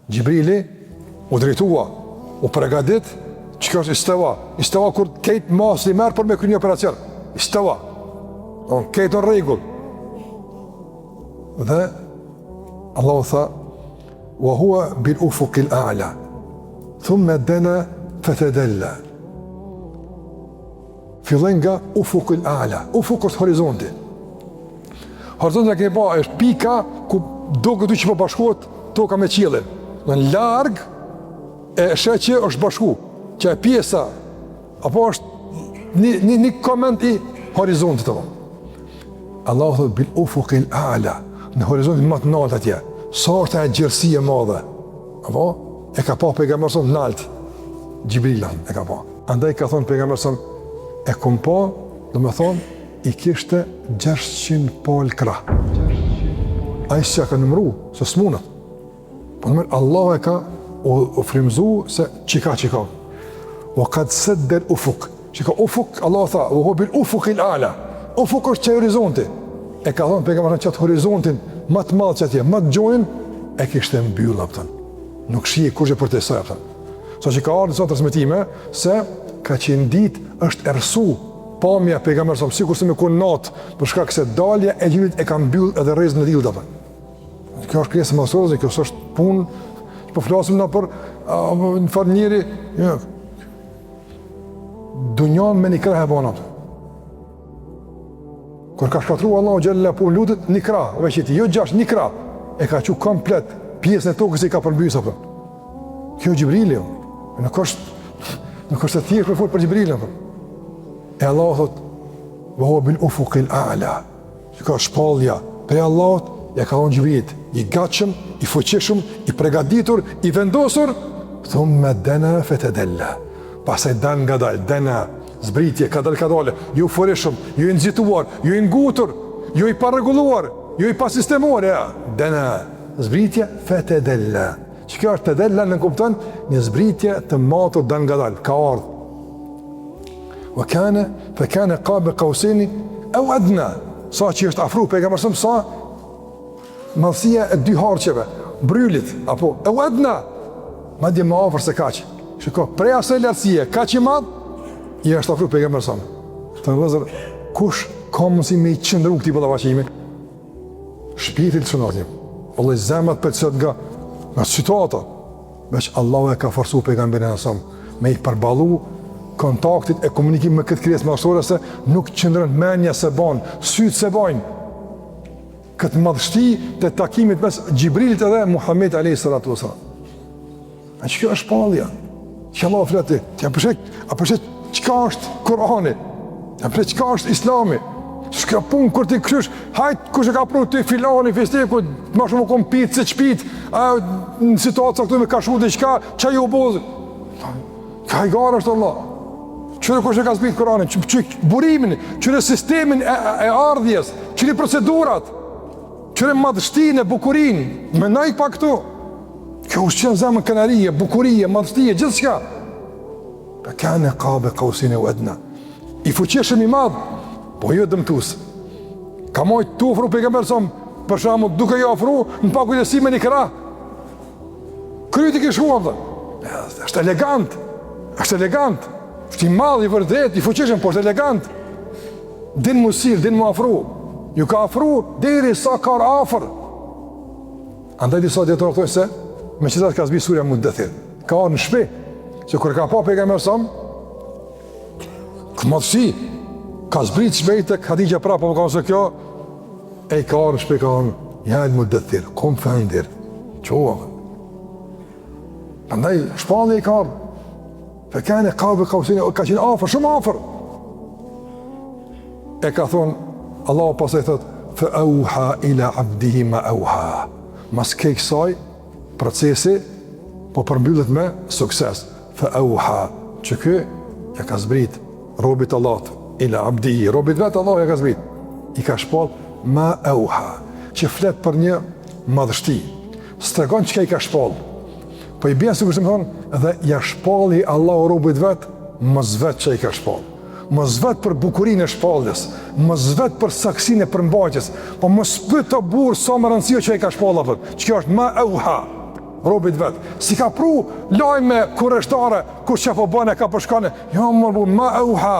Gjibrili u drejtua, u pregadit, që kjo është istawa. Istawa kur kejt masë i merë për me kry një operacion. Istawa. Kejt në regull. Dhe Allahu tha, wa hua bil ufuqil a'la, thumme dena fetedella. Fillën nga ufuqil a'la. Ufuq është horizonti. Horizonti e kemi pa, është pika ku do këtu që po bashkohet toka me qiellin. Në larg e sheh që është bashku, që e pjesa apo është një koment i horizontit të vonë. Allahu thot bil ufuqil a'la, në horizontin më të lartë atje. Sa është e gjërësi e madhe. Apo e ka pa pejgamberi son nalt. Gjibrilan e ka pa. Andaj ka thonë pejgamberi son e kum pa, do me thonë i kishte 600 pal krah. Ai s'ja ka numëru, se s'munat. Po nëmër Allah e ka u frimzu se qika. O kad sedder ufuk. Qika ufuk, Allah tha, u hobil ufukil ala. Ufuk është që horizonti. E ka thonë pejgamberi qëtë horizontin më të madhë që atje, më të gjojnë, e kishte mbyllë apëtën. Nuk shije kurse për të saj apëtën. So që ka ardhë në transmetime, se ka qenë ditë është ersu pamja pejgamberi sa sikur se me kon natë, për shkak se dalja e Gjibrit e ka mbyllë edhe rrezën e diellit apëtën. Kjo është krijesë mësuese, kjo është punë, po flasim na për në fakt njëri, jo. Dunjon me një krah e bona. Kur ka shkatruar Allahu xhallahu po lutet një krah, veçeti, jo 6, një krah. E ka qenë komplet pjesën e tokës i ka përmbys apo. Kjo Gjibrili, nuk është e thjeshtë për fol për Gjibrilin apo. E Allahu thot: "Wa huwa bil ufuqil a'la." Ka shpallja për Allahut, ja ka dhënë Gjibrilit, i gatshëm, i fuqishëm, i përgatitur, i vendosur, thumma dana fatadalla. Pastaj dan ngadal, dana zbritje, ka dalë, ju foreshëm, ju i nxituar, ju i ngutur, ju i parregulluar, ju i pasistemuar, dana zbritje fatadalla. Çka është tadalla në kupton një zbritje të matur dan ngadal, ka ardhur. Wa kana qaba qausaini aw adna. Sa që është afru pejgamberi sa madhësia e 2 harqeve, brylit, apo aw adna, madje më afër se kaq. Shiko, prej asaj lartësie, kaq i madh, i është afru pejgamberi sa. Të vëllazër, kush ka mundësi me i qëndru këtij ballafaqimi? Shpirti të shënotim. Vëllai zemrat pëlqet nga situata. Veç Allahu e ka forcuar pejgamberin sa me i përballu kontaktit e komunikim me këtë krijesë madhështore se nuk qëndron mendja se ban, syt se bajnë. Këtë madhështi të takimit mes Gjibrilit edhe Muhammed a.s. A që kjo është shpallja? Që Allah fleti, a përshek qka është Kurani? A përshek qka është Islami? Shka punë kur ti krysh, hajtë kush e ka pru të filani, festeku, ma shumë u kom pitë, se qpitë, në situatë sa këtu me ka shu dhe qka ju bozë? Ka i gara është Allah. Qëre kush e ka zbitë Kurani, që burimin, qëre sistemin e ardhjes, qëre procedurat, qëre madhështin e bukurin, me najt pa këtu. Kjo është qenë zemën kënarije, bukurije, madhështije, gjithë shka. Për kane qabe qausaini aw adna. I fuqeshëm i madhë, po jo dëmtus. Ka mojtë të ofru pejgamberi sa për shembull duke i ofru në pakujdesim me një krah. Kryti ke shkuar vë. Është elegant. Është elegant. Është i madh i vërtet, i fuqishëm, por është elegant. Din musir, din mu afru. Ju ka afru deri sa ka afër. Andaj disa dietarë thonë se me qëtat ka zbi surja Muddathir. Ka në shpi, që kur ka pa pejgamberi sa këmadhësi, ka zbrit shpejt e Khadija prapë, po ka nëse kjo, e i ka arë shpejt, ka arë, jajnë Muddathir, kom fëndir, qoha. Andaj, shpallë e i ka arë, fe kene qabe qausaini, ka qenë afer, shumë afer. E ka thonë, Allah pasaj thotë, fe auha ila abdihi ma auha. Mas kej kësaj, procesi, po përmbyllet me sukses. Fe auha, që kë, ja ka zbrit, robit Allah, ila abdihi, robit vetë Allah ja ka zbrit. I ka shpall ma auha, që flet për një madhështi. Stregon që ka i ka shpall. Po i bjen sikur se më thonë, dhe ja shpalli Allah robit vetë, mos vetë që i ka shpall. Mos vetë për bukurinë e shpalljes, mos vetë për saksinë e përmbajtjes, po mos pyet të burr sa më rëndësishme që i ka shpall apo. Ç'kjo është ma auha. robit vetë. Si ka pru lajme kurreshtare, kur që po bëne ka përshkane, jo më bu, ma auha,